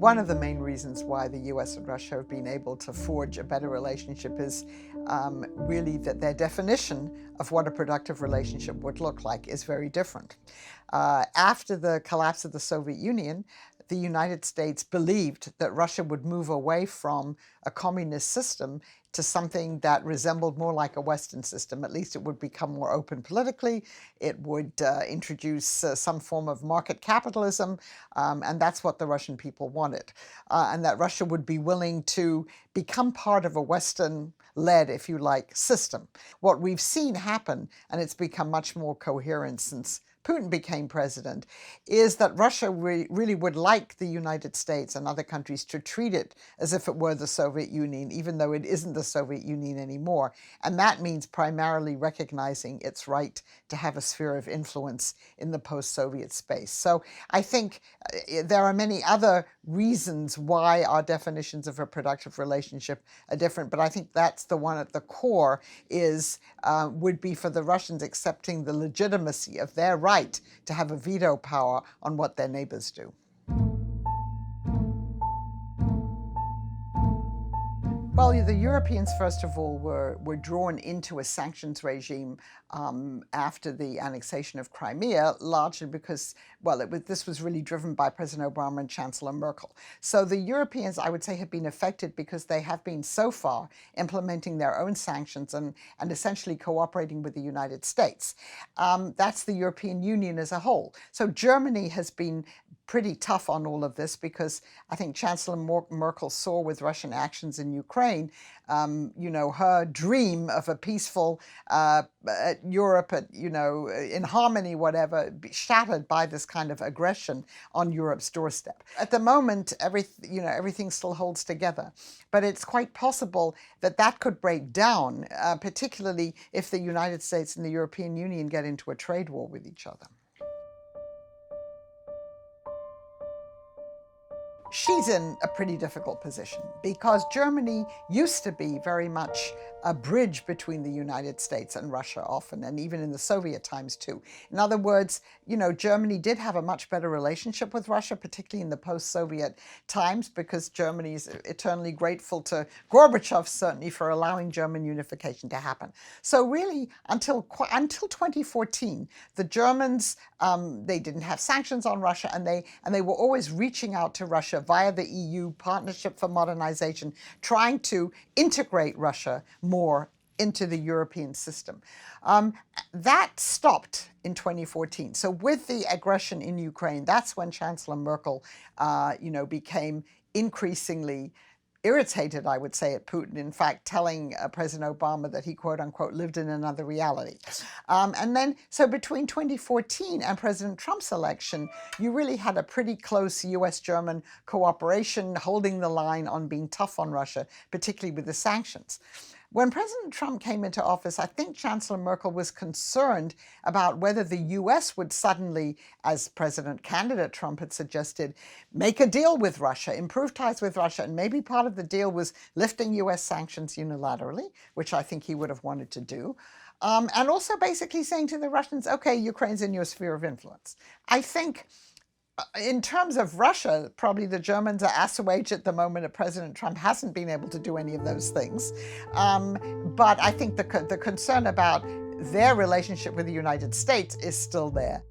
One of the main reasons why the US and Russia have been able to forge a better relationship is really that their definition of what a productive relationship would look like is very different. After the collapse of the Soviet Union, the United States believed that Russia would move away from a communist system to something that resembled more like a Western system. At least it would become more open politically. It would introduce some form of market capitalism, and that's what the Russian people wanted. And that Russia would be willing to become part of a Western-led, if you like, system. What we've seen happen, and it's become much more coherent since Putin became president, is that Russia really would like the United States and other countries to treat it as if it were the Soviet Union, even though it isn't the Soviet Union anymore. And that means primarily recognizing its right to have a sphere of influence in the post-Soviet space. So I think there are many other reasons why our definitions of a productive relationship are different, but I think that's the one at the core would be for the Russians accepting the legitimacy of their right to have a veto power on what their neighbors do. Well, the Europeans, first of all, were drawn into a sanctions regime after the annexation of Crimea, largely because, well, this was really driven by President Obama and Chancellor Merkel. So the Europeans, I would say, have been affected because they have been so far implementing their own sanctions and essentially cooperating with the United States. That's the European Union as a whole. So Germany has been pretty tough on all of this because I think Chancellor Merkel saw with Russian actions in Ukraine, her dream of a peaceful Europe, in harmony, whatever, shattered by this kind of aggression on Europe's doorstep. At the moment, everything still holds together, but it's quite possible that that could break down, particularly if the United States and the European Union get into a trade war with each other. She's in a pretty difficult position because Germany used to be very much a bridge between the United States and Russia often, and even in the Soviet times too. In other words, Germany did have a much better relationship with Russia, particularly in the post-Soviet times, because Germany is eternally grateful to Gorbachev, certainly, for allowing German unification to happen. So really, until 2014, the Germans, they didn't have sanctions on Russia, and they were always reaching out to Russia via the EU Partnership for Modernization, trying to integrate Russia more into the European system. That stopped in 2014. So with the aggression in Ukraine, that's when Chancellor Merkel, became increasingly irritated, I would say, at Putin, in fact, telling President Obama that he, quote unquote, lived in another reality. So between 2014 and President Trump's election, you really had a pretty close US-German cooperation, holding the line on being tough on Russia, particularly with the sanctions. When President Trump came into office, I think Chancellor Merkel was concerned about whether the U.S. would suddenly, as President candidate Trump had suggested, make a deal with Russia, improve ties with Russia, and maybe part of the deal was lifting U.S. sanctions unilaterally, which I think he would have wanted to do. And also basically saying to the Russians, okay, Ukraine's in your sphere of influence. I think in terms of Russia, probably the Germans are assuaged at the moment that President Trump hasn't been able to do any of those things. But I think the concern about their relationship with the United States is still there.